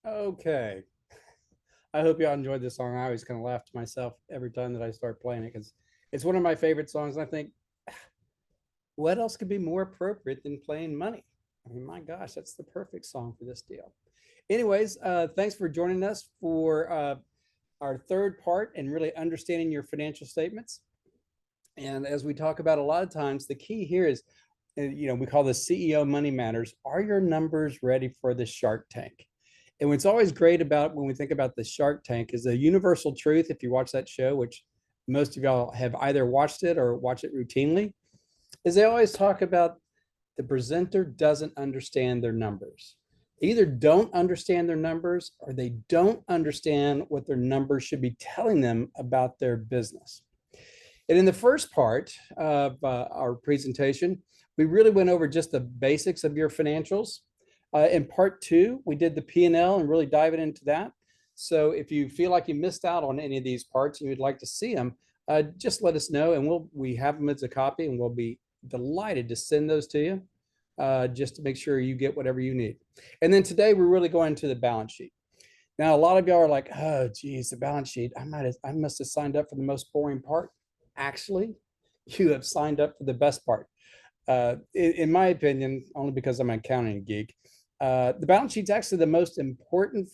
Okay. I hope y'all enjoyed this song. I always kind of laugh to myself every time that I start playing it because it's one of my favorite songs. And I think, what else could be more appropriate than playing money? I mean, my gosh, that's the perfect song for this deal. Anyways, thanks for joining us for our third part and really understanding your financial statements. And as we talk about a lot of times, the key here is, we call this CEO Money Matters. Are your numbers ready for the Shark Tank? And what's always great about when we think about the Shark Tank is the universal truth. If you watch that show, which most of y'all have either watched it or watch it routinely, is they always talk about the presenter doesn't understand their numbers. They either don't understand their numbers or they don't understand what their numbers should be telling them about their business. And in the first part of our presentation, we really went over just the basics of your financials. In part two, we did the P&L and really diving into that. So if you feel like you missed out on any of these parts and you'd like to see them, just let us know, and we have them as a copy, and we'll be delighted to send those to you, just to make sure you get whatever you need. And then today we're really going to the balance sheet. Now, a lot of y'all are like, oh, geez, the balance sheet. I must have signed up for the most boring part. Actually, you have signed up for the best part. In my opinion, only because I'm an accounting geek, the balance sheet's actually the most important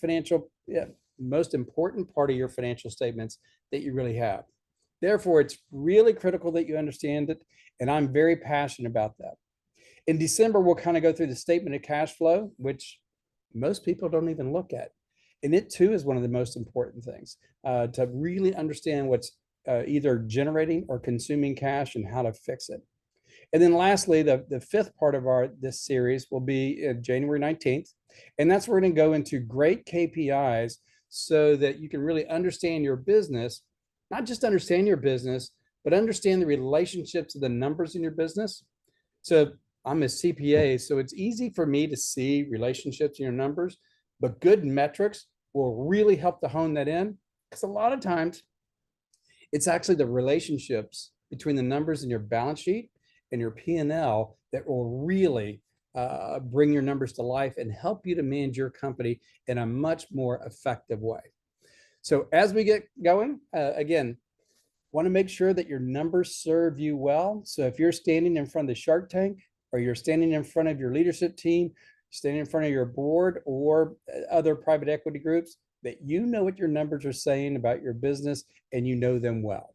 most important part of your financial statements that you really have. Therefore, it's really critical that you understand it, and I'm very passionate about that. In December, we'll kind of go through the statement of cash flow, which most people don't even look at. And it too is one of the most important things to really understand what's either generating or consuming cash and how to fix it. And then lastly, the fifth part of this series will be January 19th. And that's where we're going to go into great KPIs so that you can really understand your business, not just understand your business, but understand the relationships of the numbers in your business. So I'm a CPA, so it's easy for me to see relationships in your numbers, but good metrics will really help to hone that in, because a lot of times it's actually the relationships between the numbers in your balance sheet and your P&L that will really bring your numbers to life and help you to manage your company in a much more effective way. So as we get going, again, want to make sure that your numbers serve you well. So if you're standing in front of the Shark Tank, or you're standing in front of your leadership team, standing in front of your board or other private equity groups, that you know what your numbers are saying about your business and you know them well.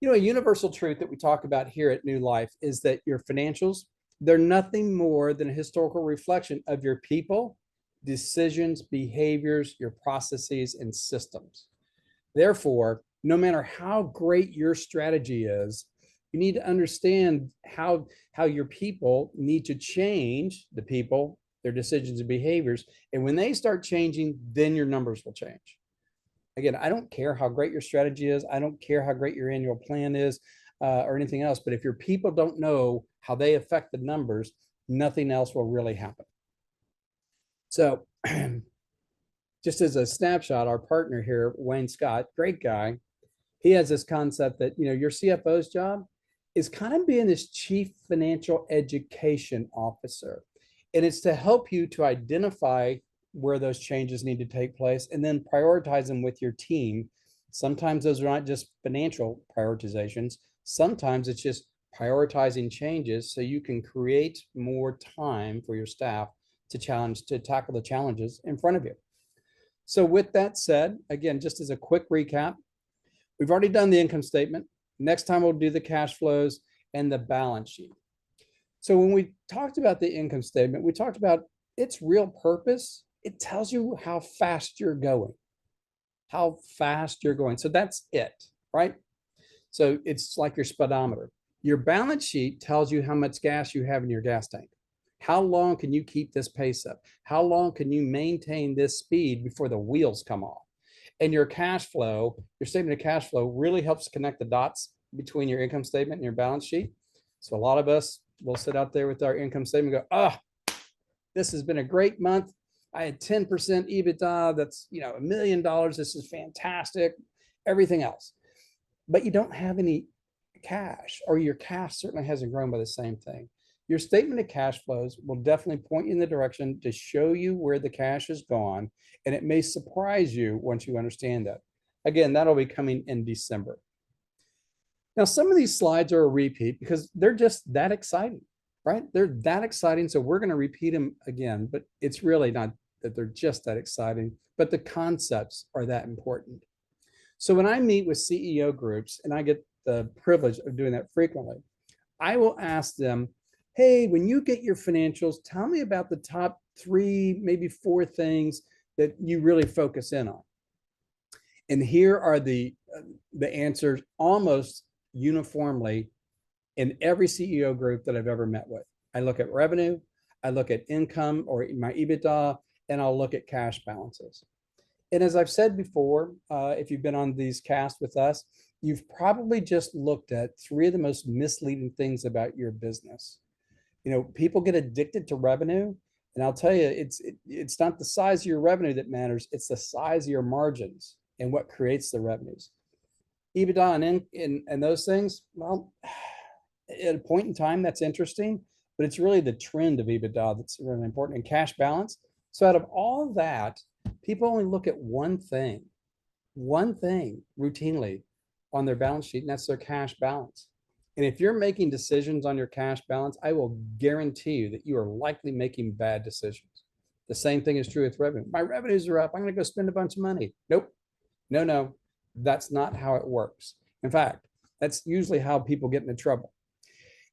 A universal truth that we talk about here at New Life is that your financials, they're nothing more than a historical reflection of your people, decisions, behaviors, your processes, and systems. Therefore, no matter how great your strategy is, you need to understand how your people need to change, the people, their decisions and behaviors. And when they start changing, then your numbers will change. Again, I don't care how great your strategy is. I don't care how great your annual plan is or anything else. But if your people don't know how they affect the numbers, nothing else will really happen. So just as a snapshot, our partner here, Wayne Scott, great guy, he has this concept that, your CFO's job is kind of being this chief financial education officer. And it's to help you to identify where those changes need to take place and then prioritize them with your team. Sometimes those are not just financial prioritizations. Sometimes it's just prioritizing changes so you can create more time for your staff to tackle the challenges in front of you. So with that said, again, just as a quick recap, we've already done the income statement. Next time we'll do the cash flows and the balance sheet. So when we talked about the income statement, we talked about its real purpose. It tells you how fast you're going, So that's it, right? So it's like your speedometer. Your balance sheet tells you how much gas you have in your gas tank. How long can you keep this pace up? How long can you maintain this speed before the wheels come off? And your cash flow, your statement of cash flow really helps connect the dots between your income statement and your balance sheet. So a lot of us will sit out there with our income statement and go, this has been a great month. I had 10% EBITDA. That's, $1 million. This is fantastic. Everything else. But you don't have any cash, or your cash certainly hasn't grown by the same thing. Your statement of cash flows will definitely point you in the direction to show you where the cash has gone, and it may surprise you once you understand that. Again, that'll be coming in December. Now, some of these slides are a repeat because they're just that exciting, right? They're that exciting, so we're going to repeat them again, but it's really not that they're just that exciting, but the concepts are that important. So when I meet with CEO groups, and I get the privilege of doing that frequently, I will ask them, hey, when you get your financials, tell me about the top 3, maybe 4 things that you really focus in on. And here are the answers almost uniformly in every CEO group that I've ever met with. I look at revenue, I look at income or my EBITDA, and I'll look at cash balances. And as I've said before, if you've been on these casts with us, you've probably just looked at 3 of the most misleading things about your business. You know, people get addicted to revenue, and I'll tell you, it's not the size of your revenue that matters, it's the size of your margins and what creates the revenues. EBITDA and those things, well, at a point in time, that's interesting, but it's really the trend of EBITDA that's really important, and cash balance. So out of all of that, people only look at one thing routinely on their balance sheet, and that's their cash balance. And if you're making decisions on your cash balance, I will guarantee you that you are likely making bad decisions. The same thing is true with revenue. My revenues are up, I'm going to go spend a bunch of money. Nope. No, that's not how it works. In fact, that's usually how people get into trouble.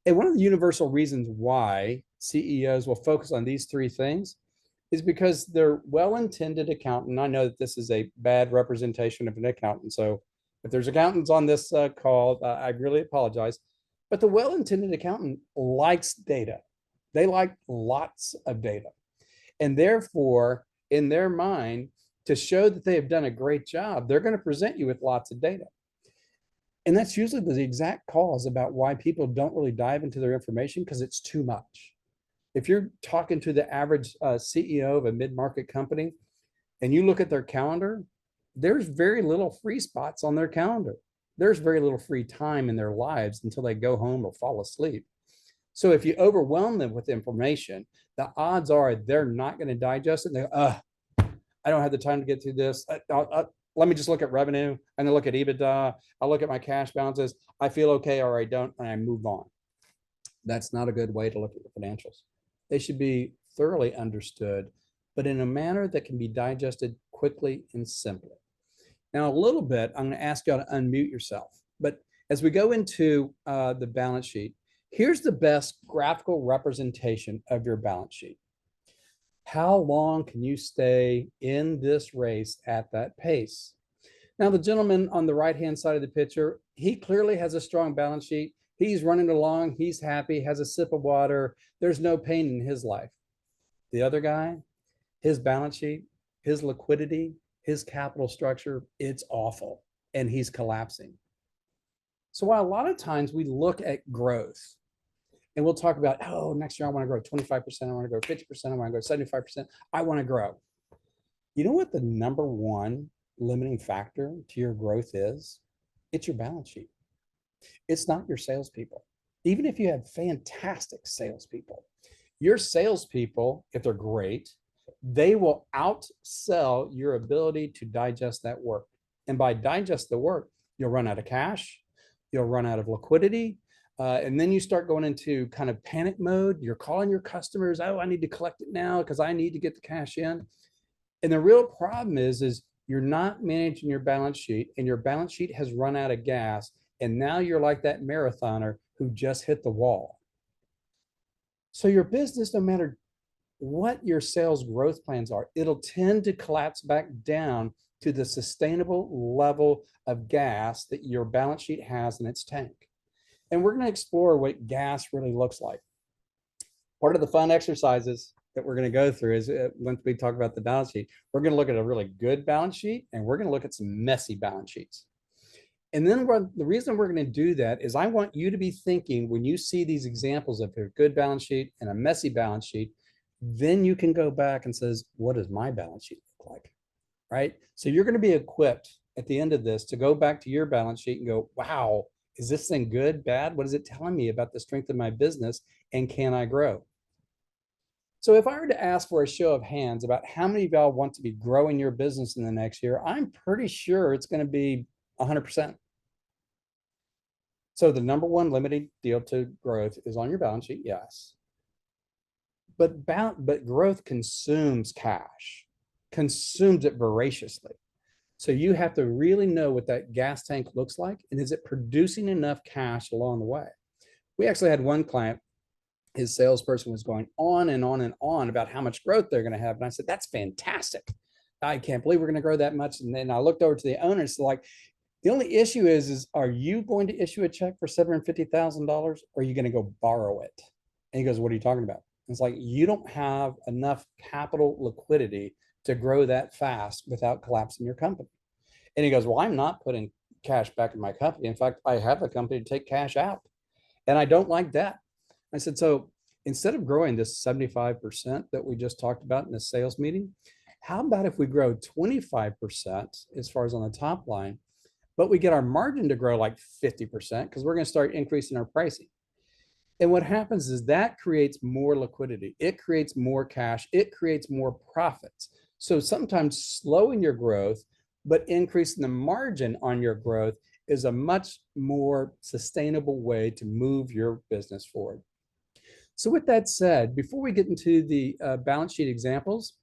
And one of the universal reasons why CEOs will focus on these 3 things is because they're well-intended accountant. I know that this is a bad representation of an accountant, so if there's accountants on this call, I really apologize. But the well-intended accountant likes data. They like lots of data. And therefore, in their mind, to show that they have done a great job, they're going to present you with lots of data. And that's usually the exact cause about why people don't really dive into their information, because it's too much. If you're talking to the average CEO of a mid-market company and you look at their calendar, there's very little free spots on their calendar. There's very little free time in their lives until they go home or fall asleep. So if you overwhelm them with information, the odds are they're not going to digest it. And they go, I don't have the time to get through this. Let me just look at revenue. I'm going to look at EBITDA. I'll look at my cash balances. I feel okay, or I don't, and I move on. That's not a good way to look at your financials. They should be thoroughly understood, but in a manner that can be digested quickly and simply. Now, a little bit, I'm going to ask y'all to unmute yourself. But as we go into the balance sheet, here's the best graphical representation of your balance sheet. How long can you stay in this race at that pace? Now, the gentleman on the right-hand side of the picture, he clearly has a strong balance sheet. He's running along, he's happy, has a sip of water. There's no pain in his life. The other guy, his balance sheet, his liquidity, his capital structure, it's awful, and he's collapsing. So while a lot of times we look at growth, and we'll talk about, oh, next year I want to grow 25%, I want to grow 50%, I want to grow 75%, I want to grow. You know what the number one limiting factor to your growth is? It's your balance sheet. It's not your salespeople. Even if you have fantastic salespeople, your salespeople, if they're great, they will outsell your ability to digest that work. And by digest the work, you'll run out of cash, you'll run out of liquidity, and then you start going into kind of panic mode. You're calling your customers, oh, I need to collect it now because I need to get the cash in. And the real problem is you're not managing your balance sheet, and your balance sheet has run out of gas. And now you're like that marathoner who just hit the wall. So your business, no matter what your sales growth plans are, it'll tend to collapse back down to the sustainable level of gas that your balance sheet has in its tank. And we're going to explore what gas really looks like. Part of the fun exercises that we're going to go through is once we talk about the balance sheet, we're going to look at a really good balance sheet, and we're going to look at some messy balance sheets. And then the reason we're going to do that is I want you to be thinking, when you see these examples of a good balance sheet and a messy balance sheet, then you can go back and says, what does my balance sheet look like? Right? So you're going to be equipped at the end of this to go back to your balance sheet and go, wow, Is this thing good, bad? What is it telling me about the strength of my business? And can I grow? So if I were to ask for a show of hands about how many of y'all want to be growing your business in the next year, I'm pretty sure it's going to be 100%. So the number one limiting deal to growth is on your balance sheet, yes. But growth consumes cash, consumes it voraciously. So you have to really know what that gas tank looks like, and is it producing enough cash along the way? We actually had one client, his salesperson was going on and on and on about how much growth they're going to have. And I said, that's fantastic. I can't believe we're going to grow that much. And then I looked over to the owner and said, like, the only issue is are you going to issue a check for $750,000 or are you going to go borrow it? And he goes, what are you talking about? It's like, you don't have enough capital liquidity to grow that fast without collapsing your company. And he goes, well, I'm not putting cash back in my company. In fact, I have a company to take cash out and I don't like debt. I said, so instead of growing this 75% that we just talked about in the sales meeting, how about if we grow 25% as far as on the top line, but we get our margin to grow like 50% because we're going to start increasing our pricing. And what happens is that creates more liquidity. It creates more cash. It creates more profits. So sometimes slowing your growth, but increasing the margin on your growth is a much more sustainable way to move your business forward. So with that said, before we get into the balance sheet examples,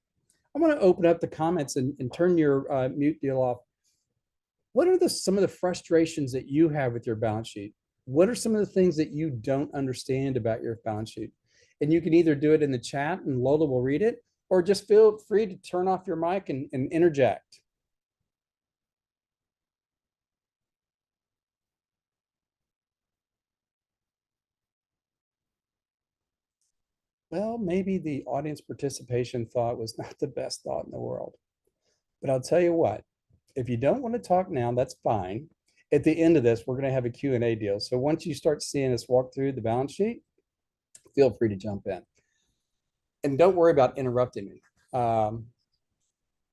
I want to open up the comments and turn your mute deal off. What are some of the frustrations that you have with your balance sheet? What are some of the things that you don't understand about your balance sheet? And you can either do it in the chat and Lola will read it, or just feel free to turn off your mic and interject. Well, maybe the audience participation thought was not the best thought in the world. But I'll tell you what, if you don't want to talk now, that's fine. At the end of this, we're going to have a Q&A deal. So once you start seeing us walk through the balance sheet, feel free to jump in. And don't worry about interrupting me.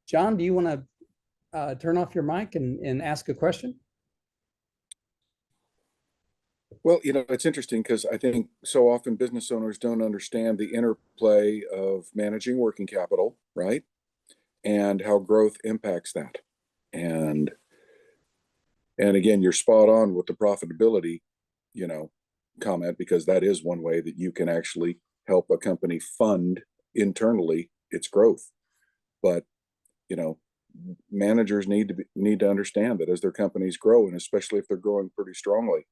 John, do you want to turn off your mic and ask a question? Well, it's interesting because I think so often business owners don't understand the interplay of managing working capital, right? And how growth impacts that. And again, you're spot on with the profitability, comment, because that is one way that you can actually help a company fund internally its growth. But, managers need to understand that as their companies grow, and especially if they're growing pretty strongly,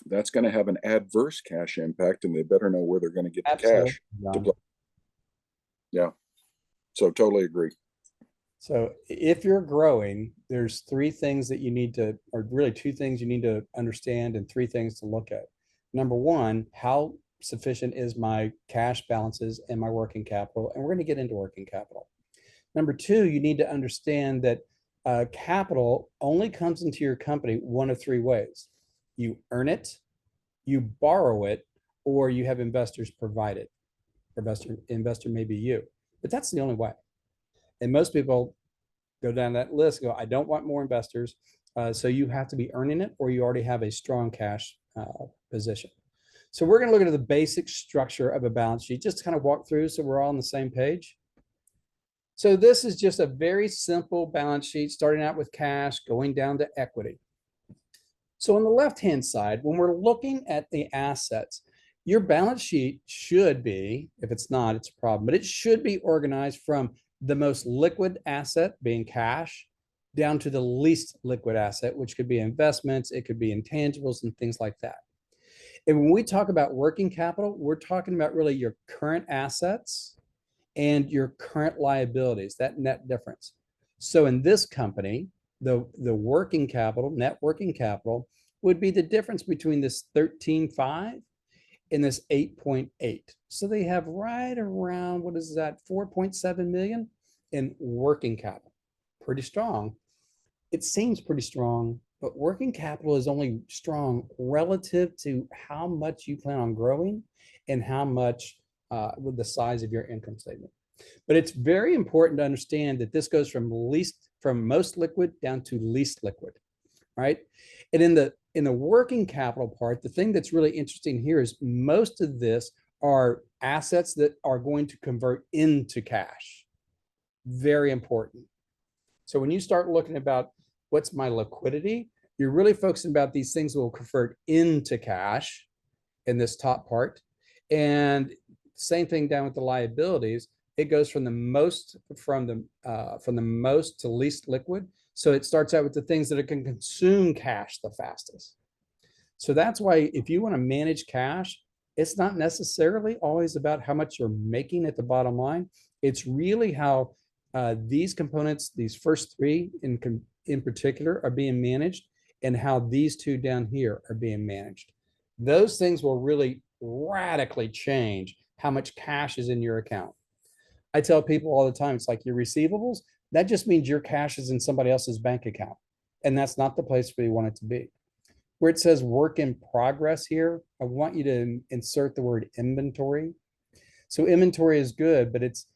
that's going to have an adverse cash impact, and they better know where they're going to get the cash to play. Yeah. So totally agree. So if you're growing, there's three things that you need to, or really two things you need to understand and three things to look at. Number one, how sufficient is my cash balances and my working capital? And we're going to get into working capital. Number two, you need to understand that capital only comes into your company one of three ways. You earn it, you borrow it, or you have investors provide it. Investor may be you, but that's the only way. And most people go down that list, go, I don't want more investors. So you have to be earning it, or you already have a strong cash position. So we're going to look at the basic structure of a balance sheet, just to kind of walk through so we're all on the same page. So this is just a very simple balance sheet, starting out with cash, going down to equity. So on the left-hand side, when we're looking at the assets, your balance sheet should be, if it's not, it's a problem, but it should be organized from the most liquid asset, being cash, down to the least liquid asset, which could be investments, it could be intangibles and things like that. And when we talk about working capital, we're talking about really your current assets and your current liabilities, that net difference. So in this company, the working capital, net working capital, would be the difference between this 13.5 and this 8.8. So they have right around, what is that, 4.7 million in working capital. Pretty strong. It seems pretty strong, but working capital is only strong relative to how much you plan on growing and how much with the size of your income statement. But it's very important to understand that this goes from most liquid down to least liquid, right? And in the working capital part, the thing that's really interesting here is most of this are assets that are going to convert into cash. Very important. So when you start looking about what's my liquidity, you're really focusing about these things that will convert into cash in this top part. And same thing down with the liabilities. It goes from the most to least liquid. So it starts out with the things that can consume cash the fastest. So that's why if you want to manage cash, it's not necessarily always about how much you're making at the bottom line. It's really how these components, these first three in particular, are being managed, and how these two down here are being managed. Those things will really radically change how much cash is in your account. I tell people all the time, it's like your receivables, that just means your cash is in somebody else's bank account. And that's not the place where you want it to be. Where it says work in progress here, I want you to insert the word inventory. So inventory is good, but it's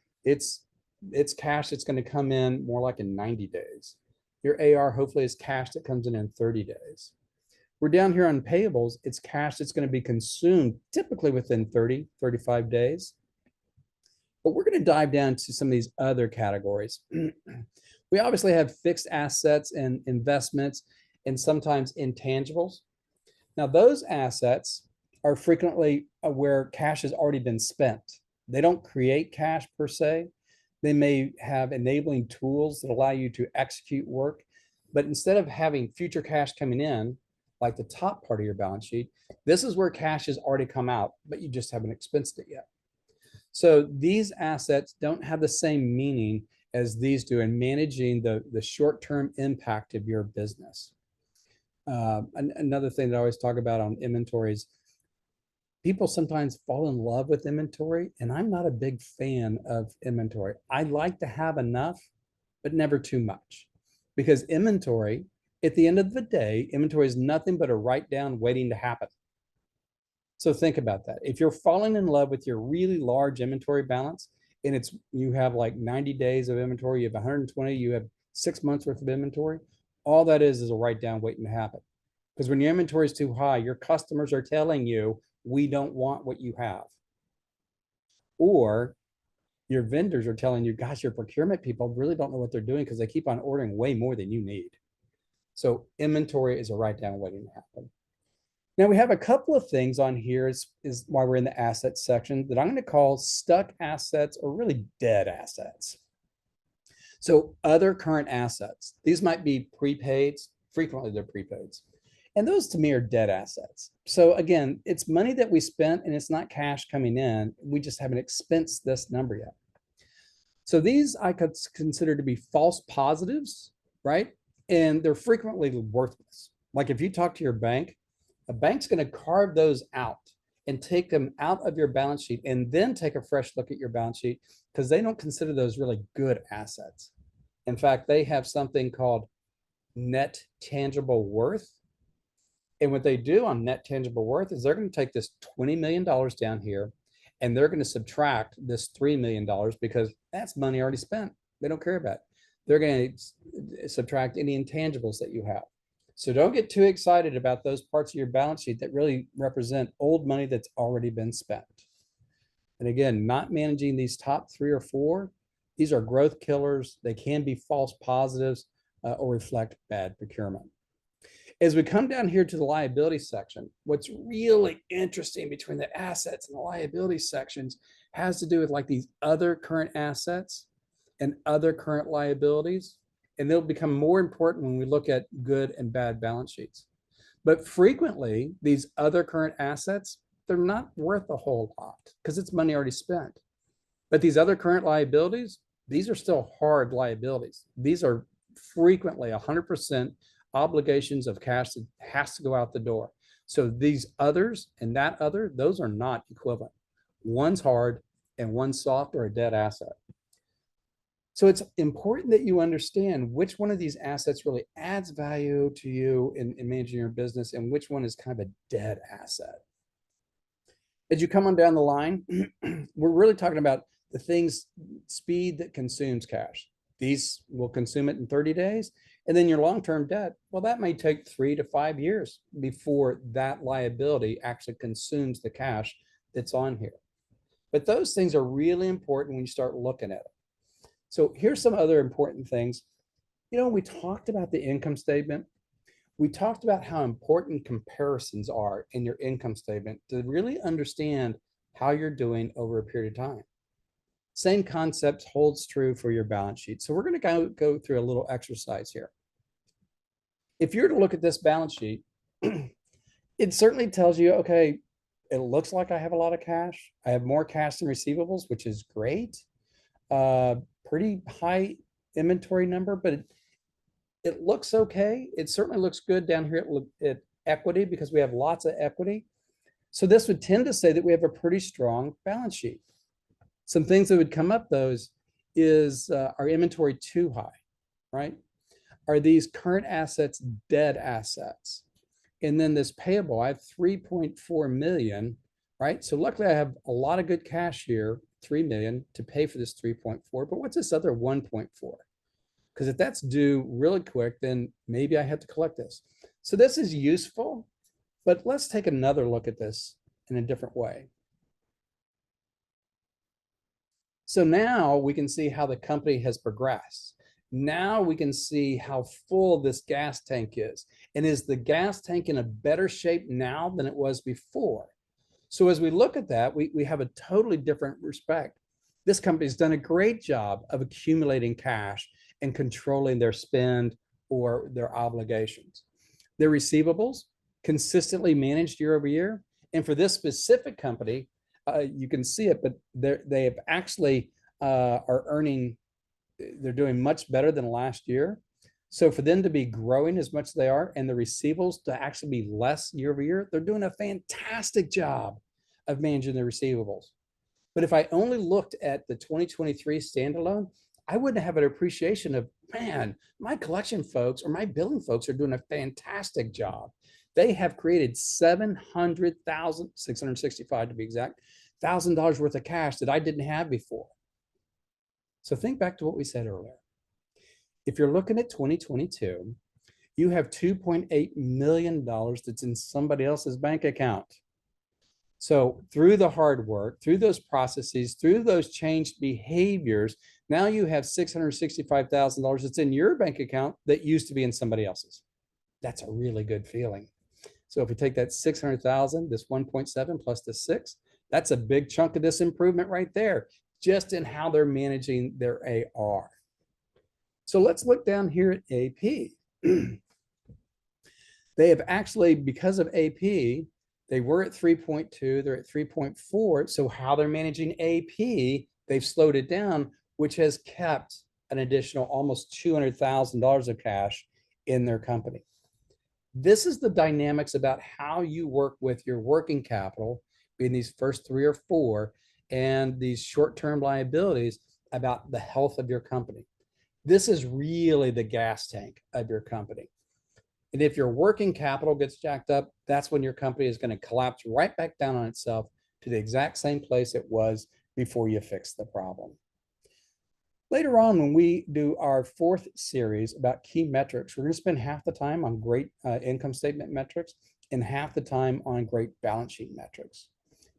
cash that's going to come in more like in 90 days. Your AR hopefully is cash that comes in 30 days. We're down here on payables. It's cash that's going to be consumed typically within 30, 35 days. But we're going to dive down to some of these other categories. We obviously have fixed assets and investments and sometimes intangibles. Now, those assets are frequently where cash has already been spent. They don't create cash per se. They may have enabling tools that allow you to execute work. But instead of having future cash coming in, like the top part of your balance sheet, this is where cash has already come out, but you just haven't expensed it yet. So these assets don't have the same meaning as these do in managing the short-term impact of your business. Another thing that I always talk about on inventories, people sometimes fall in love with inventory, and I'm not a big fan of inventory. I like to have enough, but never too much, because inventory, at the end of the day, inventory is nothing but a write down waiting to happen. So think about that. If you're falling in love with your really large inventory balance, and you have like 90 days of inventory, you have 120, you have 6 months worth of inventory, all that is a write down waiting to happen. Because when your inventory is too high, your customers are telling you, we don't want what you have. Or your vendors are telling you, gosh, your procurement people really don't know what they're doing because they keep on ordering way more than you need. So inventory is a write down waiting to happen. Now we have a couple of things on here is why we're in the assets section that I'm going to call stuck assets or really dead assets. So other current assets, these might be prepaids, frequently they're prepaids. And those to me are dead assets. So again, it's money that we spent and it's not cash coming in. We just haven't expensed this number yet. So these I could consider to be false positives, right? And they're frequently worthless. Like if you talk to your bank, a bank's going to carve those out and take them out of your balance sheet and then take a fresh look at your balance sheet because they don't consider those really good assets. In fact, they have something called net tangible worth. And what they do on net tangible worth is they're going to take this $20 million down here and they're going to subtract this $3 million because that's money already spent. They don't care about it. They're going to subtract any intangibles that you have. So don't get too excited about those parts of your balance sheet that really represent old money that's already been spent. And again, not managing these top 3 or 4, these are growth killers. They can be false positives or reflect bad procurement. As we come down here to the liability section, what's really interesting between the assets and the liability sections has to do with like these other current assets and other current liabilities. And they'll become more important when we look at good and bad balance sheets. But frequently, these other current assets, they're not worth a whole lot because it's money already spent. But these other current liabilities, these are still hard liabilities. These are frequently 100% obligations of cash that has to go out the door. So these others and that other, those are not equivalent. One's hard and one's soft or a dead asset. So it's important that you understand which one of these assets really adds value to you in managing your business and which one is kind of a dead asset. As you come on down the line, we're really talking about the things, speed that consumes cash. These will consume it in 30 days. And then your long-term debt, well, that may take 3 to 5 years before that liability actually consumes the cash that's on here. But those things are really important when you start looking at it. So here's some other important things. We talked about the income statement. We talked about how important comparisons are in your income statement to really understand how you're doing over a period of time. Same concept holds true for your balance sheet. So we're going to go through a little exercise here. If you're to look at this balance sheet, it certainly tells you, okay, it looks like I have a lot of cash. I have more cash than receivables, which is great. Pretty high inventory number, but it looks okay. It certainly looks good down here at equity because we have lots of equity. So this would tend to say that we have a pretty strong balance sheet. Some things that would come up those is our inventory too high, right? Are these current assets dead assets? And then this payable, I have 3.4 million, right? So luckily I have a lot of good cash here, 3 million to pay for this 3.4, but what's this other 1.4? Because if that's due really quick, then maybe I have to collect this. So this is useful, but let's take another look at this in a different way. So now we can see how the company has progressed. Now we can see how full this gas tank is. And is the gas tank in a better shape now than it was before? So as we look at that, we have a totally different respect. This company's done a great job of accumulating cash and controlling their spend or their obligations. Their receivables consistently managed year over year. And for this specific company, you can see it, but they have actually are earning, they're doing much better than last year. So for them to be growing as much as they are and the receivables to actually be less year over year, they're doing a fantastic job of managing their receivables. But if I only looked at the 2023 standalone, I wouldn't have an appreciation of, man, my collection folks or my billing folks are doing a fantastic job. They have created 700,000, 665 to be exact, $1,000 worth of cash that I didn't have before. So think back to what we said earlier. If you're looking at 2022, you have $2.8 million that's in somebody else's bank account. So through the hard work, through those processes, through those changed behaviors, now you have $665,000 that's in your bank account that used to be in somebody else's. That's a really good feeling. So if we take that 600,000, this 1.7 plus the 6, that's a big chunk of this improvement right there, just in how they're managing their AR. So let's look down here at AP. They have actually, because of AP, they were at 3.2, they're at 3.4. So how they're managing AP, they've slowed it down, which has kept an additional almost $200,000 of cash in their company. This is the dynamics about how you work with your working capital in these first 3 or 4 and these short-term liabilities about the health of your company. This is really the gas tank of your company. And if your working capital gets jacked up, that's when your company is going to collapse right back down on itself to the exact same place it was before you fix the problem. Later on, when we do our 4th series about key metrics, we're going to spend half the time on great income statement metrics and half the time on great balance sheet metrics.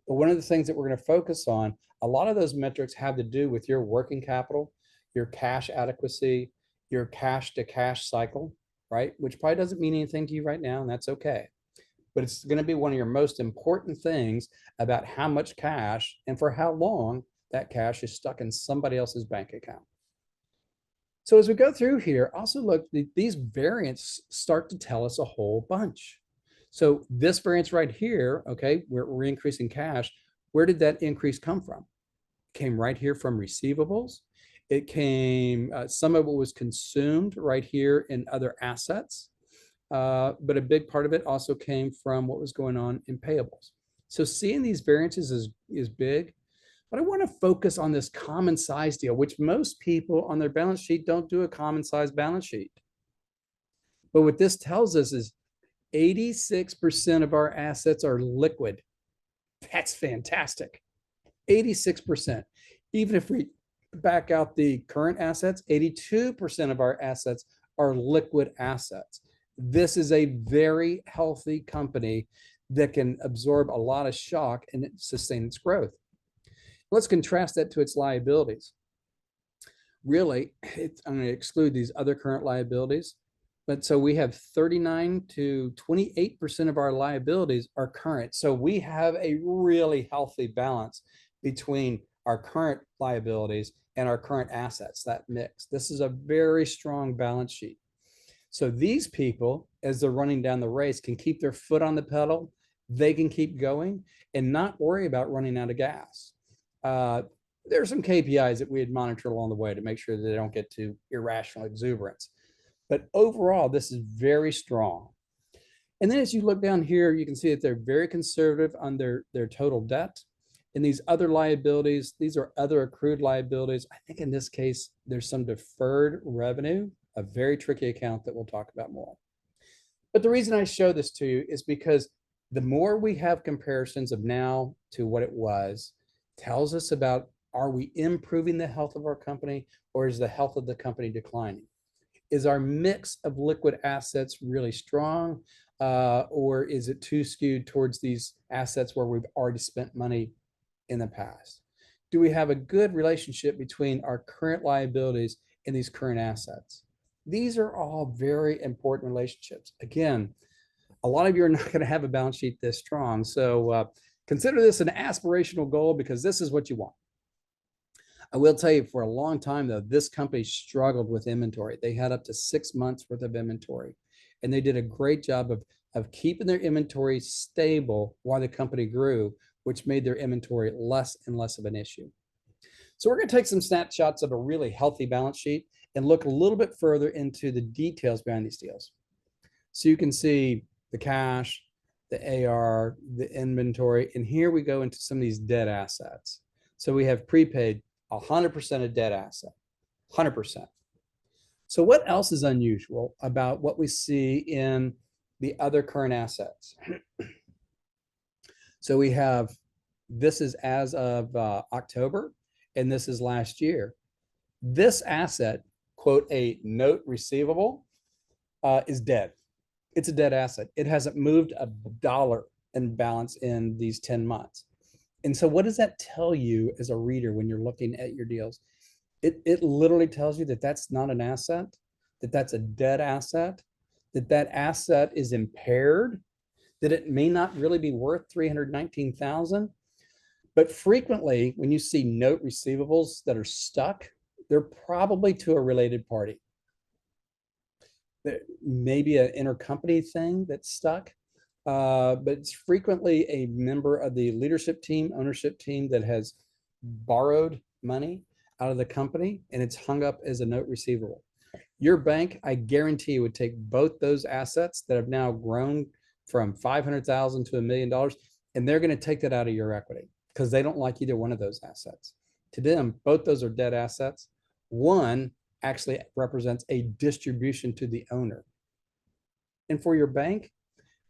But one of the things that we're going to focus on, a lot of those metrics have to do with your working capital, your cash adequacy, your cash to cash cycle, right? Which probably doesn't mean anything to you right now, and that's okay. But it's going to be one of your most important things about how much cash and for how long that cash is stuck in somebody else's bank account. So as we go through here, also look, these variants start to tell us a whole bunch. So this variance right here, okay, we're increasing cash. Where did that increase come from? It came right here from receivables. It came, some of it was consumed right here in other assets. But a big part of it also came from what was going on in payables. So seeing these variances is big, but I want to focus on this common size deal, which most people on their balance sheet don't do a common size balance sheet. But what this tells us is 86% of our assets are liquid. That's fantastic. 86%. Even if we back out the current assets, 82% of our assets are liquid assets. This is a very healthy company that can absorb a lot of shock and sustain its growth. Let's contrast that to its liabilities. Really, I'm going to exclude these other current liabilities. But so we have 39 to 28% of our liabilities are current. So we have a really healthy balance between our current liabilities and our current assets, that mix. This is a very strong balance sheet. So these people, as they're running down the race, can keep their foot on the pedal. They can keep going and not worry about running out of gas. There are some KPIs that we'd monitor along the way to make sure that they don't get to irrational exuberance. But overall, this is very strong. And then as you look down here, you can see that they're very conservative on their total debt. And these other liabilities, these are other accrued liabilities. I think in this case, there's some deferred revenue, a very tricky account that we'll talk about more. But the reason I show this to you is because the more we have comparisons of now to what it was, tells us about, are we improving the health of our company, or is the health of the company declining? Is our mix of liquid assets really strong, or is it too skewed towards these assets where we've already spent money in the past? Do we have a good relationship between our current liabilities and these current assets? These are all very important relationships. Again, a lot of you are not going to have a balance sheet this strong. So consider this an aspirational goal, because this is what you want. I will tell you, for a long time, though, this company struggled with inventory. They had up to 6 months worth of inventory, and they did a great job of keeping their inventory stable while the company grew, which made their inventory less and less of an issue. So we're going to take some snapshots of a really healthy balance sheet and look a little bit further into the details behind these deals. So you can see the cash, the AR, the inventory, and here we go into some of these dead assets. So we have prepaid, 100% of dead asset, 100%. So what else is unusual about what we see in the other current assets? So we have, this is as of October, and this is last year. This asset, quote, a note receivable, is dead. It's a dead asset. It hasn't moved a dollar in balance in these 10 months. And so what does that tell you as a reader when you're looking at your deals? It literally tells you that that's not an asset, that that's a dead asset, that that asset is impaired, that it may not really be worth $319,000. But frequently, when you see note receivables that are stuck, they're probably to a related party. There may be an intercompany thing that's stuck. But it's frequently a member of the leadership team, ownership team that has borrowed money out of the company, and it's hung up as a note receivable. Your bank, I guarantee, would take both those assets that have now grown from $500,000 to $1 million, and they're going to take that out of your equity because they don't like either one of those assets. To them, both those are dead assets. One actually represents a distribution to the owner. And for your bank,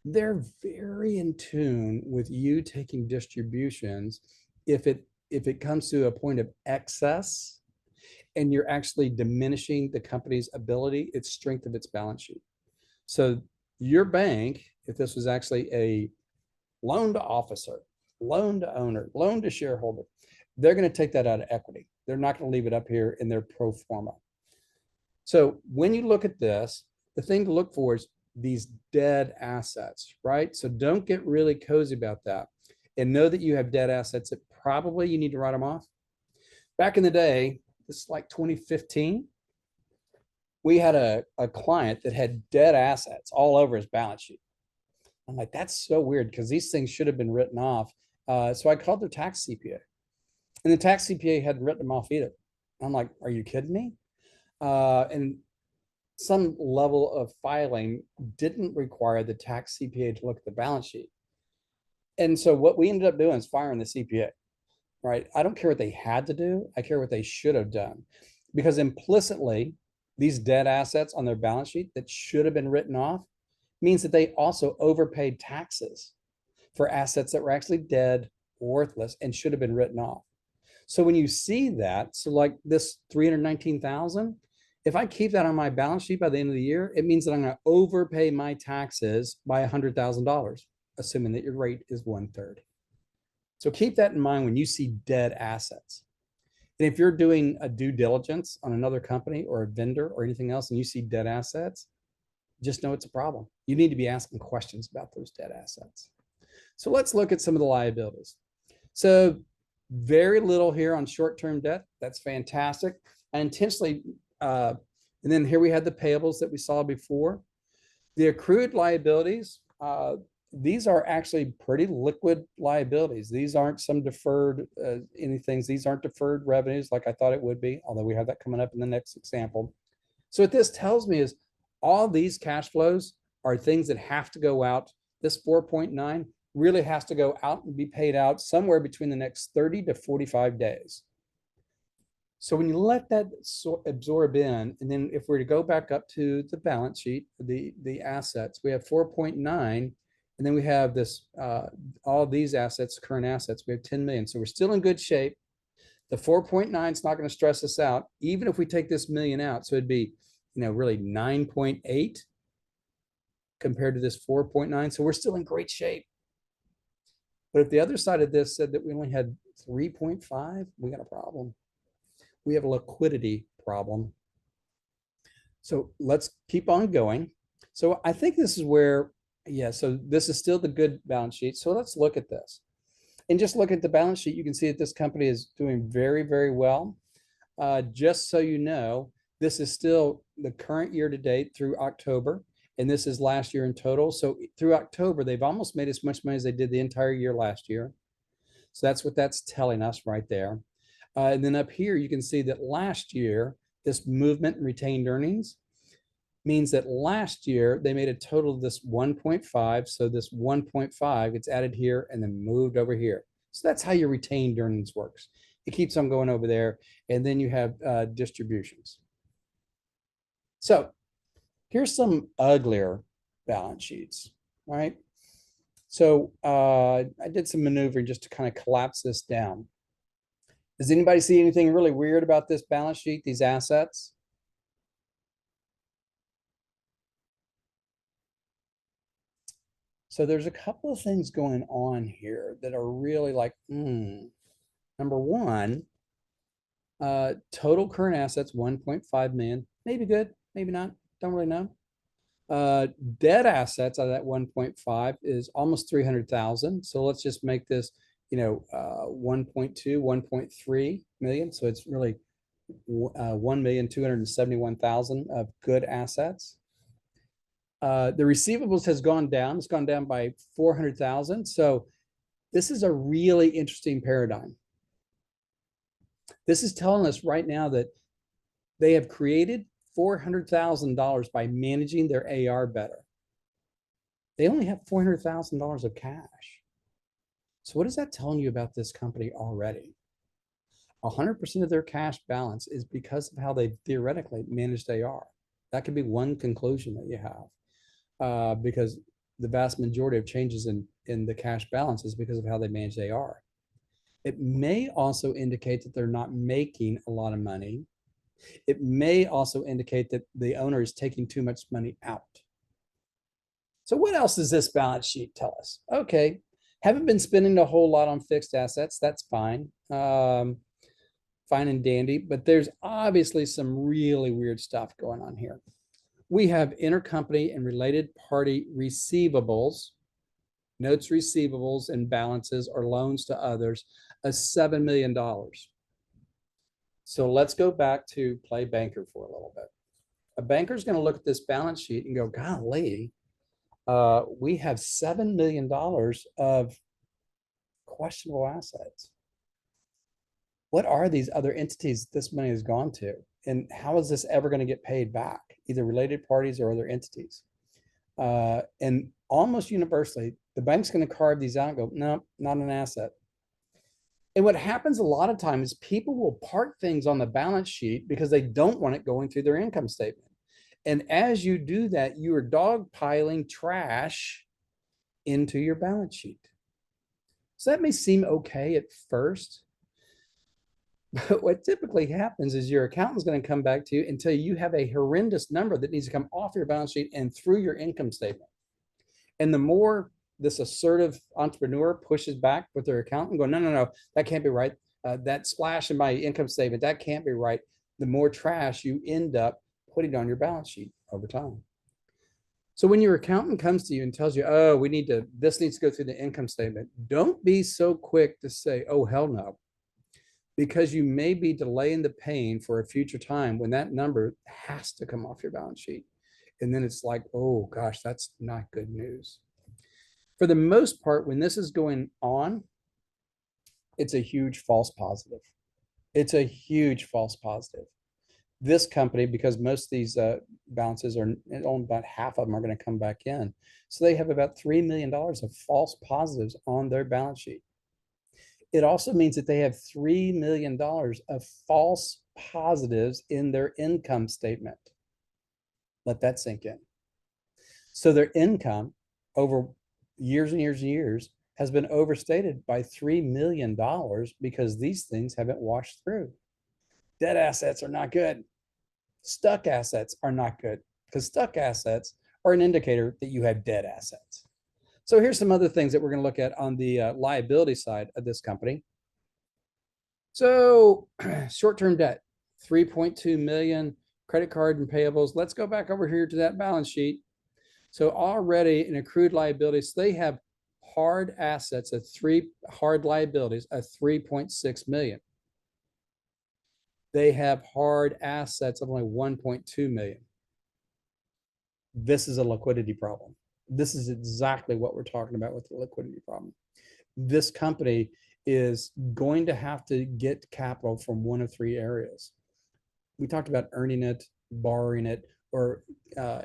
they're very in tune with you taking distributions if it comes to a point of excess and you're actually diminishing the company's ability, its strength of its balance sheet. So your bank, if this was actually a loan to officer, loan to owner, loan to shareholder, they're going to take that out of equity. They're not going to leave it up here in their pro forma. So when you look at this, the thing to look for is these dead assets, right? So don't get really cozy about that, and know that you have dead assets that probably you need to write them off. Back in the day, this is like 2015, we had a client that had dead assets all over his balance sheet. I'm like, that's so weird because these things should have been written off. So I called their tax CPA, and the tax CPA hadn't written them off either. I'm like, are you kidding me? And some level of filing didn't require the tax CPA to look at the balance sheet. And so what we ended up doing is firing the CPA, right? I don't care what they had to do. I care what they should have done, because implicitly these dead assets on their balance sheet that should have been written off means that they also overpaid taxes for assets that were actually dead, worthless, and should have been written off. So when you see that, so like this 319,000, if I keep that on my balance sheet by the end of the year, it means that I'm going to overpay my taxes by $100,000, assuming that your rate is 1/3. So keep that in mind when you see dead assets. And if you're doing a due diligence on another company or a vendor or anything else and you see dead assets, just know it's a problem. You need to be asking questions about those dead assets. So let's look at some of the liabilities. So very little here on short-term debt. That's fantastic. I intentionally, and then here we had the payables that we saw before. The accrued liabilities, these are actually pretty liquid liabilities. These aren't some deferred anything. These aren't deferred revenues like I thought it would be, although we have that coming up in the next example. So what this tells me is all these cash flows are things that have to go out. This 4.9 really has to go out and be paid out somewhere between the next 30 to 45 days. So when you let that absorb in, and then if we're to go back up to the balance sheet, the assets, we have 4.9, and then we have this, all these assets, current assets, we have 10 million. So we're still in good shape. The 4.9 is not going to stress us out, even if we take this million out. So it'd be, really 9.8 compared to this 4.9. So we're still in great shape. But if the other side of this said that we only had 3.5, we got a problem. We have a liquidity problem. So let's keep on going. So I think this is where, so this is still the good balance sheet. So let's look at this. And just look at the balance sheet. You can see that this company is doing very, very well. Just so you know, this is still the current year to date through October. And this is last year in total. So through October, they've almost made as much money as they did the entire year last year. So that's what that's telling us right there. And then up here, you can see that last year, this movement in retained earnings means that last year they made a total of this 1.5. So this 1.5 gets added here and then moved over here. So that's how your retained earnings works. It keeps on going over there. And then you have distributions. So here's some uglier balance sheets, right? So I did some maneuvering just to kind of collapse this down. Does anybody see anything really weird about this balance sheet, these assets? So there's a couple of things going on here that are really like, Number one, total current assets, 1.5 million, maybe good, maybe not, don't really know. Debt assets out of that 1.5 is almost 300,000. So let's just make this, 1.2, 1.3 million. So it's really 1,271,000 of good assets. The receivables has gone down. It's gone down by 400,000. So this is a really interesting paradigm. This is telling us right now that they have created $400,000 by managing their AR better. They only have $400,000 of cash. So what is that telling you about this company already? 100% of their cash balance is because of how they theoretically managed AR. That could be one conclusion that you have, because the vast majority of changes in the cash balance is because of how they manage AR. It may also indicate that they're not making a lot of money. It may also indicate that the owner is taking too much money out. So what else does this balance sheet tell us? Okay, haven't been spending a whole lot on fixed assets. That's fine. Fine and dandy, but there's obviously some really weird stuff going on here. We have intercompany and related party receivables, notes receivables and balances or loans to others of $7 million. So let's go back to play banker for a little bit. A banker is going to look at this balance sheet and go, golly, we have $7 million of questionable assets. What are these other entities this money has gone to? And how is this ever going to get paid back? Either related parties or other entities. And almost universally, the bank's going to carve these out and go, no, not an asset. And what happens a lot of times is people will park things on the balance sheet because they don't want it going through their income statement. And as you do that, you are dogpiling trash into your balance sheet. So that may seem okay at first, But what typically happens is your accountant's going to come back to you until you have a horrendous number that needs to come off your balance sheet and through your income statement. And the more this assertive entrepreneur pushes back with their accountant, going, no, no, no, that can't be right. That splash in my income statement, that can't be right. The more trash you end up putting on your balance sheet over time. So when your accountant comes to you and tells you, oh, this needs to go through the income statement, don't be so quick to say, oh, hell no, because you may be delaying the pain for a future time when that number has to come off your balance sheet. And then it's like, oh gosh, that's not good news. For the most part, when this is going on, it's a huge false positive. It's a huge false positive. This company, because most of these balances are only about half of them are going to come back in. So they have about $3 million of false positives on their balance sheet. It also means that they have $3 million of false positives in their income statement. Let that sink in. So their income over years and years and years has been overstated by $3 million because these things haven't washed through. Dead assets are not good. Stuck assets are not good because stuck assets are an indicator that you have dead assets. So here's some other things that we're going to look at on the liability side of this company. So short-term debt, 3.2 million, credit card and payables. Let's go back over here to that balance sheet. So already in accrued liabilities, they have hard assets of hard liabilities of 3.6 million. They have hard assets of only 1.2 million. This is a liquidity problem. This is exactly what we're talking about with the liquidity problem. This company is going to have to get capital from one of three areas. We talked about earning it, borrowing it, or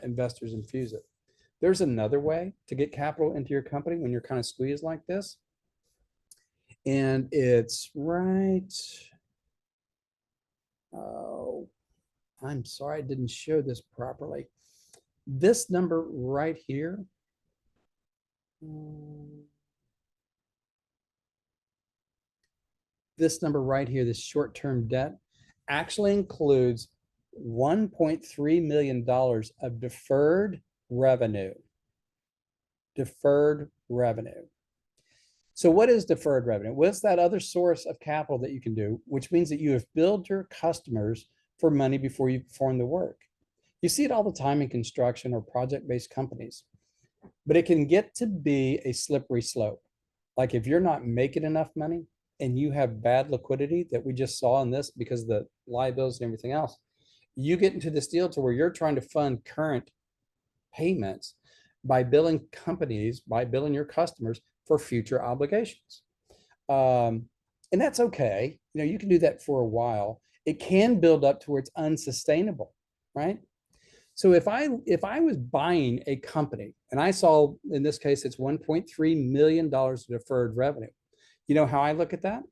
investors infuse it. There's another way to get capital into your company when you're kind of squeezed like this. And it's right. Oh, I'm sorry, I didn't show this properly. This number right here. This number right here, this short-term debt, actually includes $1.3 million of deferred revenue. Deferred revenue. So what is deferred revenue? What's that other source of capital that you can do, which means that you have billed your customers for money before you perform the work. You see it all the time in construction or project-based companies, but it can get to be a slippery slope. Like if you're not making enough money and you have bad liquidity that we just saw in this because of the liabilities and everything else, you get into this deal to where you're trying to fund current payments by billing companies, by billing your customers for future obligations. And that's okay. You know, you can do that for a while. It can build up to where it's unsustainable, right? So if I was buying a company and I saw, in this case, it's $1.3 million of deferred revenue, you know how I look at that?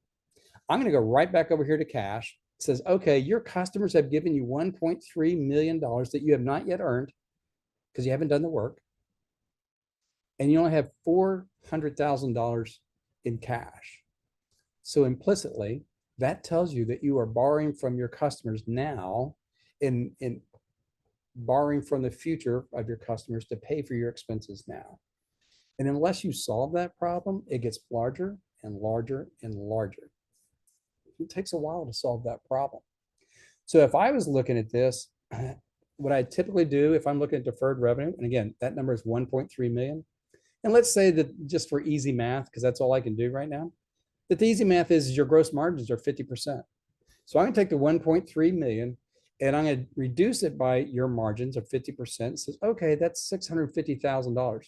I'm going to go right back over here to cash. It says, okay, your customers have given you $1.3 million that you have not yet earned because you haven't done the work. And you only have $400,000 in cash. So implicitly, that tells you that you are borrowing from your customers now in borrowing from the future of your customers to pay for your expenses now. And unless you solve that problem, it gets larger and larger and larger. It takes a while to solve that problem. So if I was looking at this, what I typically do if I'm looking at deferred revenue, and again, that number is 1.3 million. And let's say that just for easy math, because that's all I can do right now, that the easy math is your gross margins are 50%. So I'm going to take the 1.3 million and I'm going to reduce it by your margins of 50%. It says, okay, that's $650,000.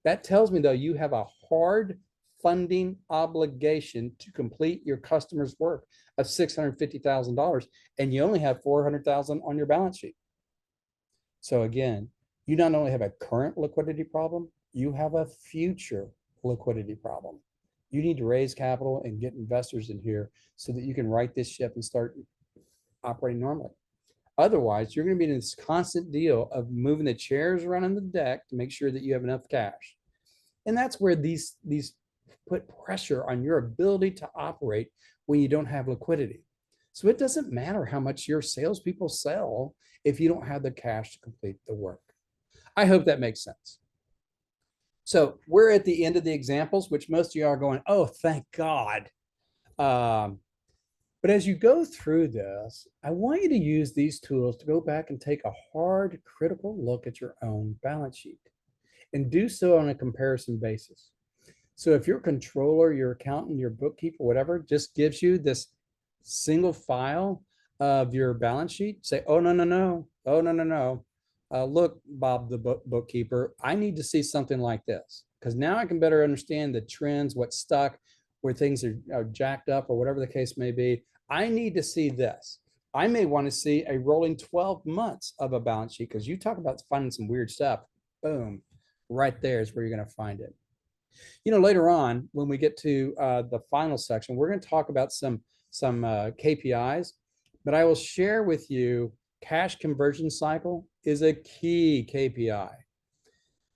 That tells me though, you have a hard funding obligation to complete your customer's work of $650,000 and you only have 400,000 on your balance sheet. So again, you not only have a current liquidity problem, you have a future liquidity problem. You need to raise capital and get investors in here so that you can right this ship and start operating normally. Otherwise, you're going to be in this constant deal of moving the chairs around on the deck to make sure that you have enough cash. And that's where these put pressure on your ability to operate when you don't have liquidity. So it doesn't matter how much your salespeople sell if you don't have the cash to complete the work. I hope that makes sense. So we're at the end of the examples, which most of you are going, oh, thank God. But as you go through this, I want you to use these tools to go back and take a hard, critical look at your own balance sheet and do so on a comparison basis. So if your controller, your accountant, your bookkeeper, whatever, just gives you this single file of your balance sheet, say, oh, no, no, no. Oh, no, no, no. Look, Bob, the bookkeeper, I need to see something like this because now I can better understand the trends, what's stuck, where things are jacked up or whatever the case may be. I need to see this. I may want to see a rolling 12 months of a balance sheet because you talk about finding some weird stuff. Boom, right there is where you're going to find it. You know, later on, when we get to the final section, we're going to talk about some KPIs, but I will share with you cash conversion cycle is a key KPI.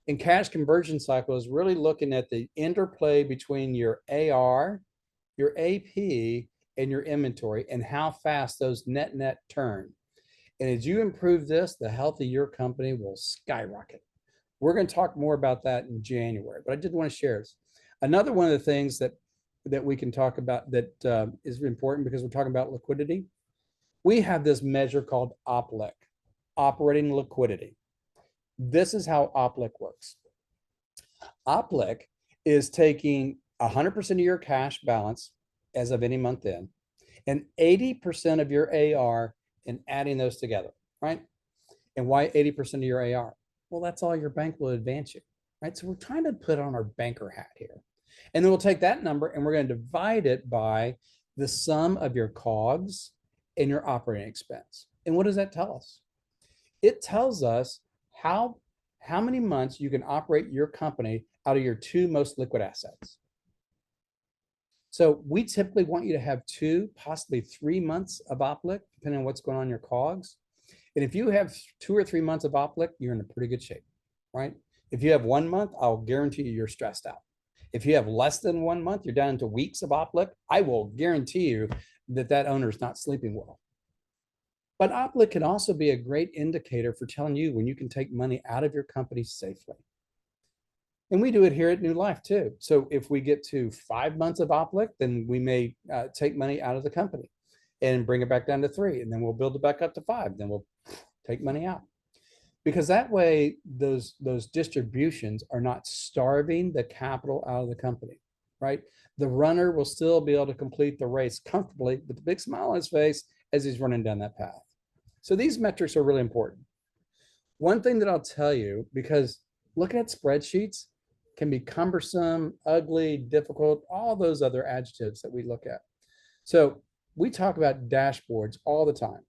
And cash conversion cycle is really looking at the interplay between your AR, your AP, and your inventory and how fast those net turn. And as you improve this, the health of your company will skyrocket. We're going to talk more about that in January, but I did want to share this. Another one of the things that we can talk about that is important because we're talking about liquidity. We have this measure called OPLIQ, operating liquidity. This is how OPLIQ works. OPLIQ is taking 100% of your cash balance as of any month in and 80% of your AR and adding those together, right? And why 80% of your AR? Well, that's all your bank will advance you, right? So we're trying to put on our banker hat here. And then we'll take that number and we're going to divide it by the sum of your COGS and your operating expense. And what does that tell us? It tells us how many months you can operate your company out of your two most liquid assets. So we typically want you to have 2, possibly 3 months of OPLIQ, depending on what's going on in your COGS. And if you have 2 or 3 months of OPLIQ, you're in a pretty good shape, right? If you have 1 month, I'll guarantee you're stressed out. If you have less than 1 month, you're down to weeks of OPLIQ, I will guarantee you that owner is not sleeping well. But OPLIQ can also be a great indicator for telling you when you can take money out of your company safely. And we do it here at New Life too. So if we get to 5 months of OPLIQ, then we may take money out of the company and bring it back down to 3. And then we'll build it back up to 5. Then we'll take money out. Because that way, those distributions are not starving the capital out of the company, right? The runner will still be able to complete the race comfortably with a big smile on his face as he's running down that path. So these metrics are really important. One thing that I'll tell you, because looking at spreadsheets can be cumbersome, ugly, difficult, all those other adjectives that we look at. So we talk about dashboards all the time.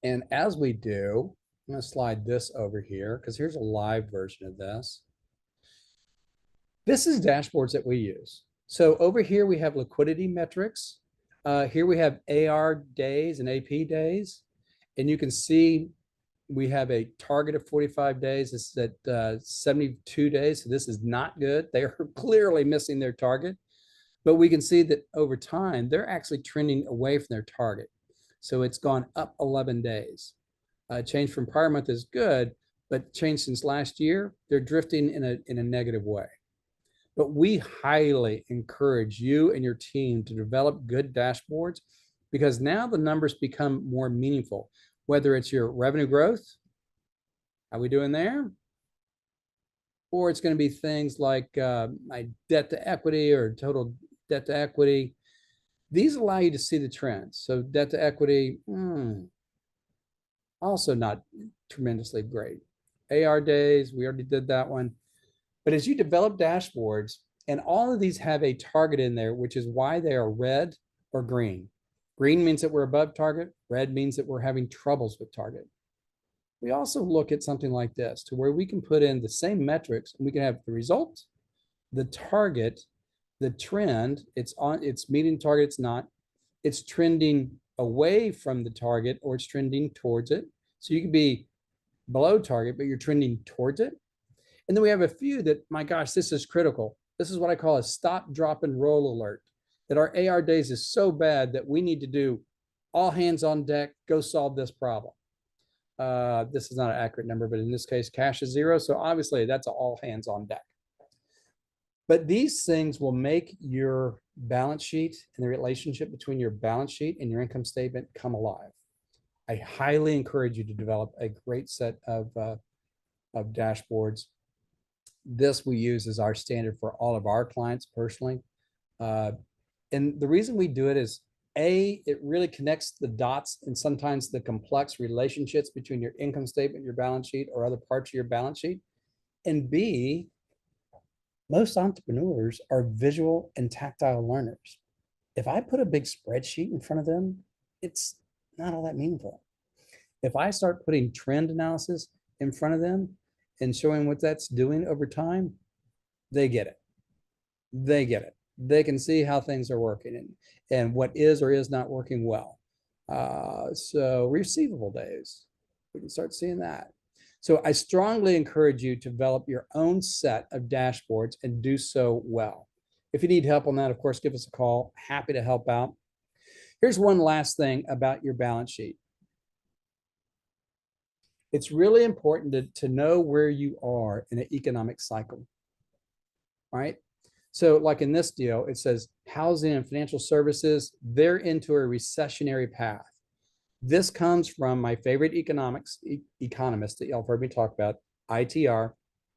And as we do, I'm going to slide this over here because here's a live version of this. This is dashboards that we use. So over here, we have liquidity metrics. Here we have AR days and AP days. And you can see we have a target of 45 days. This is at 72 days. So this is not good. They are clearly missing their target. But we can see that over time, they're actually trending away from their target. So it's gone up 11 days. Change from prior month is good, but change since last year, they're drifting in a negative way. But we highly encourage you and your team to develop good dashboards because now the numbers become more meaningful, whether it's your revenue growth, how we doing there? Or it's going to be things like my debt to equity or total debt to equity. These allow you to see the trends. So debt to equity, also not tremendously great. AR days, we already did that one. But as you develop dashboards, and all of these have a target in there, which is why they are red or green. Green means that we're above target. Red means that we're having troubles with target. We also look at something like this to where we can put in the same metrics and we can have the result, the target, the trend, it's meeting target, it's not, it's trending away from the target or it's trending towards it. So you can be below target, but you're trending towards it. And then we have a few that, my gosh, this is critical. This is what I call a stop, drop, and roll alert, that our AR days is so bad that we need to do all hands on deck, go solve this problem. This is not an accurate number, but in this case, cash is zero. So obviously that's all hands on deck. But these things will make your balance sheet and the relationship between your balance sheet and your income statement come alive. I highly encourage you to develop a great set of dashboards. This we use as our standard for all of our clients personally. And the reason we do it is it really connects the dots and sometimes the complex relationships between your income statement, your balance sheet, or other parts of your balance sheet. And B, most entrepreneurs are visual and tactile learners. If I put a big spreadsheet in front of them, it's not all that meaningful. If I start putting trend analysis in front of them and showing what that's doing over time, they get it. They get it. They can see how things are working and what is or is not working well. So receivable days, we can start seeing that. So I strongly encourage you to develop your own set of dashboards and do so well. If you need help on that, of course, give us a call. Happy to help out. Here's one last thing about your balance sheet. It's really important to know where you are in an economic cycle, right? So like in this deal, it says housing and financial services, they're into a recessionary path. This comes from my favorite economist that y'all heard me talk about, ITR.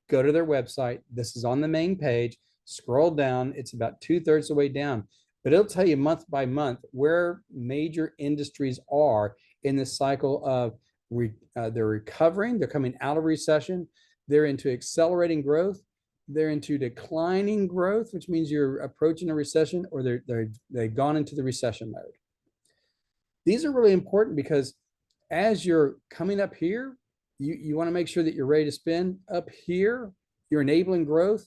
Go to their website. This is on the main page. Scroll down. It's about 2/3 of the way down, but it'll tell you month by month where major industries are in this cycle of they're recovering. They're coming out of recession. They're into accelerating growth. They're into declining growth, which means you're approaching a recession, or they've gone into the recession mode. These are really important because as you're coming up here, you want to make sure that you're ready to spend. Up here, you're enabling growth.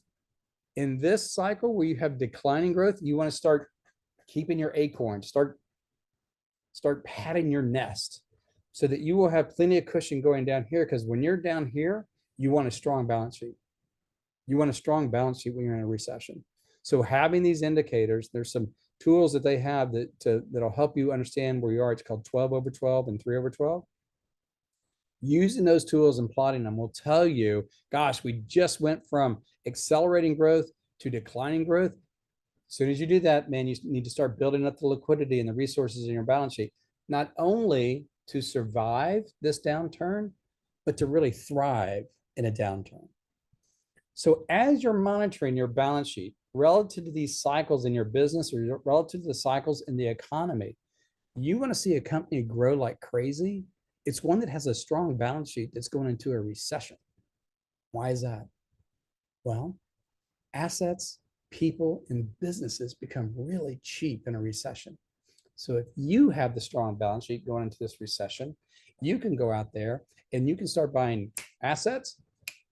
In this cycle where you have declining growth, you want to start keeping your acorn, start padding your nest so that you will have plenty of cushion going down here, because when you're down here, you want a strong balance sheet. You want a strong balance sheet when you're in a recession. So having these indicators, there's some tools that they have that'll help you understand where you are. It's called 12/12 and 3/12. Using those tools and plotting them will tell you, gosh, we just went from accelerating growth to declining growth. As soon as you do that, man, you need to start building up the liquidity and the resources in your balance sheet, not only to survive this downturn, but to really thrive in a downturn. So as you're monitoring your balance sheet relative to these cycles in your business or relative to the cycles in the economy, you want to see a company grow like crazy. It's one that has a strong balance sheet that's going into a recession. Why is that? Well, assets, people, and businesses become really cheap in a recession. So if you have the strong balance sheet going into this recession, you can go out there and you can start buying assets.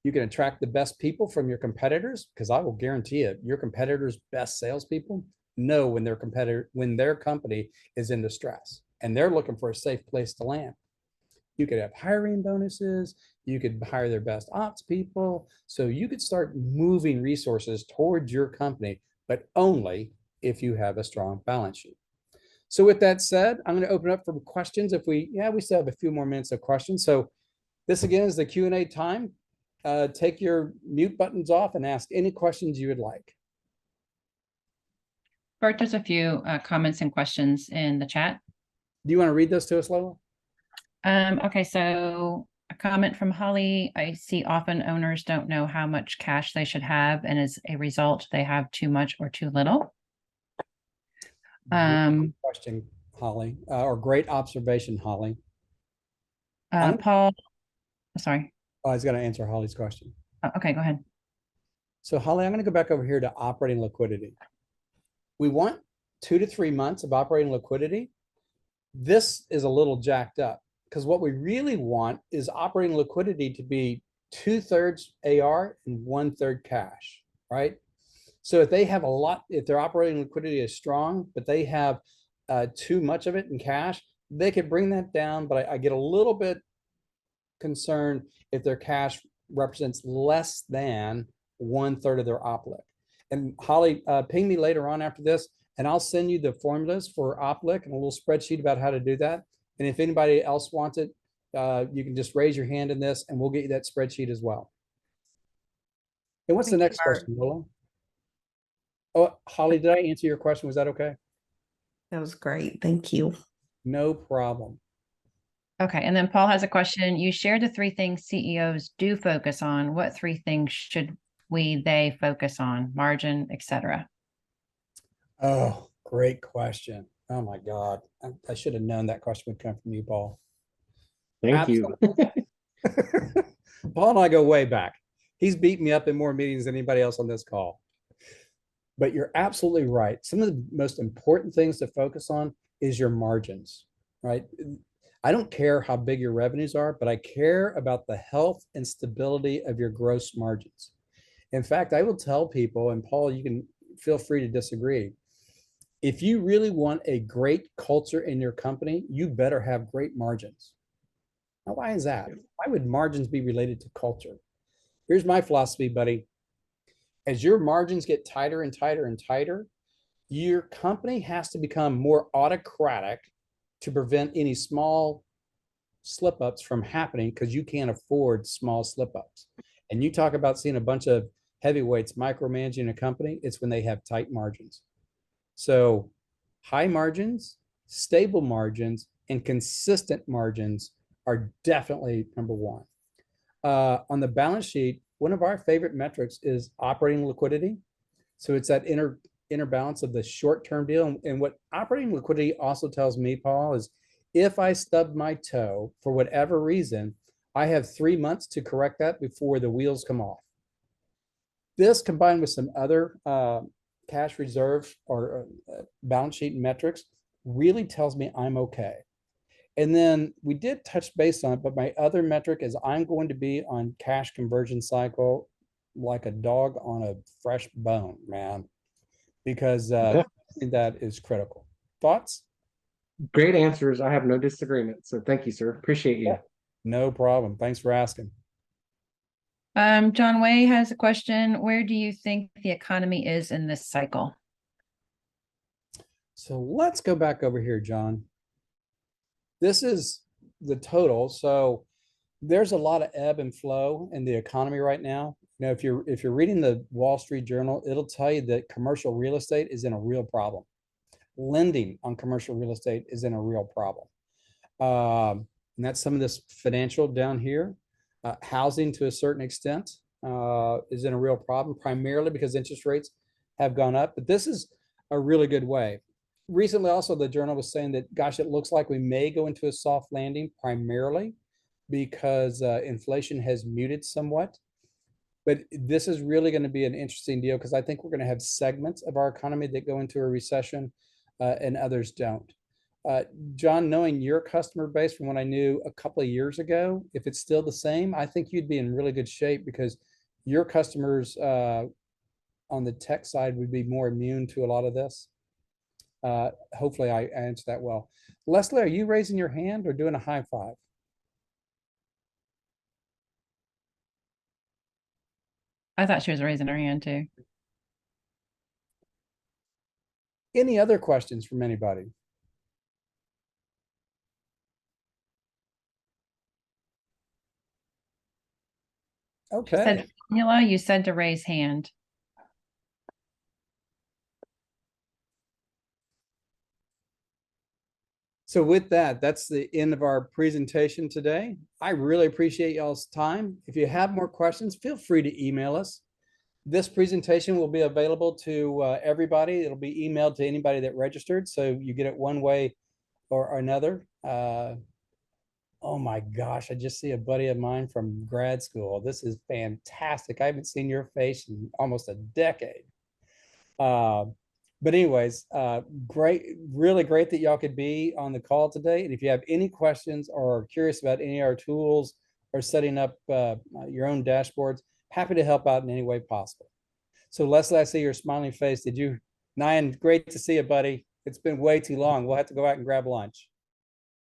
You can attract the best people from your competitors, because I will guarantee it, your competitors' best salespeople know when their company is in distress and they're looking for a safe place to land. You could have hiring bonuses. You could hire their best ops people. So you could start moving resources towards your company, but only if you have a strong balance sheet. So with that said, I'm going to open up for questions. We still have a few more minutes of questions. So this again is the Q&A time. Take your mute buttons off and ask any questions you would like. Burt, there's a few comments and questions in the chat. Do you want to read those to us, Lola? Okay, so a comment from Holly. I see often owners don't know how much cash they should have, and as a result, they have too much or too little. Question, Holly, or great observation, Holly. Paul, sorry. Oh, I was going to answer Holly's question. Okay, go ahead. So Holly, I'm going to go back over here to operating liquidity. We want 2 to 3 months of operating liquidity. This is a little jacked up because what we really want is operating liquidity to be 2/3 AR and 1/3 cash, right? So if they have a lot, if their operating liquidity is strong, but they have too much of it in cash, they could bring that down. But I get a little bit concerned if their cash represents less than 1/3 of their OPLIQ. And Holly, ping me later on after this. and I'll send you the formulas for OPLIQ and a little spreadsheet about how to do that. And if anybody else wants it, you can just raise your hand in this and we'll get you that spreadsheet as well. And what's the Thank you, next question, Lola? Oh, Holly, did I answer your question? Was that okay? That was great. Thank you. No problem. Okay, and then Paul has a question. You shared the 3 things CEOs do focus on. What 3 things should they focus on? Margin, etc. Oh, great question. Oh my God. I should have known that question would come from you, Paul. Thank you. Paul and I go way back. He's beat me up in more meetings than anybody else on this call. But you're absolutely right. Some of the most important things to focus on is your margins, right? I don't care how big your revenues are, but I care about the health and stability of your gross margins. In fact, I will tell people, and Paul, you can feel free to disagree. If you really want a great culture in your company, you better have great margins. Now, why is that? Why would margins be related to culture? Here's my philosophy, buddy. As your margins get tighter and tighter and tighter, your company has to become more autocratic to prevent any small slip ups from happening because you can't afford small slip ups. And you talk about seeing a bunch of heavyweights micromanaging a company, it's when they have tight margins. So high margins, stable margins, and consistent margins are definitely number one. On the balance sheet, one of our favorite metrics is operating liquidity. So it's that inner balance of the short-term deal. And what operating liquidity also tells me, Paul, is if I stub my toe for whatever reason, I have 3 months to correct that before the wheels come off. This combined with some other cash reserve or balance sheet metrics really tells me I'm okay. And then we did touch base on it, but my other metric is I'm going to be on cash conversion cycle like a dog on a fresh bone, man, because that is critical. Thoughts? Great answers. I have no disagreement. So thank you, sir. Appreciate you. Yeah. No problem. Thanks for asking. John Way has a question. Where do you think the economy is in this cycle? So let's go back over here, John. This is the total. So there's a lot of ebb and flow in the economy right now. You know, if you're reading the Wall Street Journal, it'll tell you that commercial real estate is in a real problem. Lending on commercial real estate is in a real problem. And that's some of this financial down here. Housing to a certain extent is in a real problem, primarily because interest rates have gone up. But this is a really good way. Recently, also, the journal was saying that, gosh, it looks like we may go into a soft landing primarily because inflation has muted somewhat. But this is really going to be an interesting deal because I think we're going to have segments of our economy that go into a recession and others don't. John, knowing your customer base from what I knew a couple of years ago, if it's still the same, I think you'd be in really good shape because your customers on the tech side would be more immune to a lot of this. Hopefully I answered that well. Leslie, are you raising your hand or doing a high five? I thought she was raising her hand too. Any other questions from anybody? Okay. Said formula, you said to raise hand. So with that, that's the end of our presentation today. I really appreciate y'all's time. If you have more questions, feel free to email us. This presentation will be available to everybody. It'll be emailed to anybody that registered, so you get it one way or another. Oh my gosh, I just see a buddy of mine from grad school. This is fantastic. I haven't seen your face in almost a decade. But anyways, great, really great that y'all could be on the call today. And if you have any questions or are curious about any of our tools or setting up your own dashboards, happy to help out in any way possible. So Leslie, I see your smiling face. Nyan, great to see you, buddy. It's been way too long. We'll have to go out and grab lunch.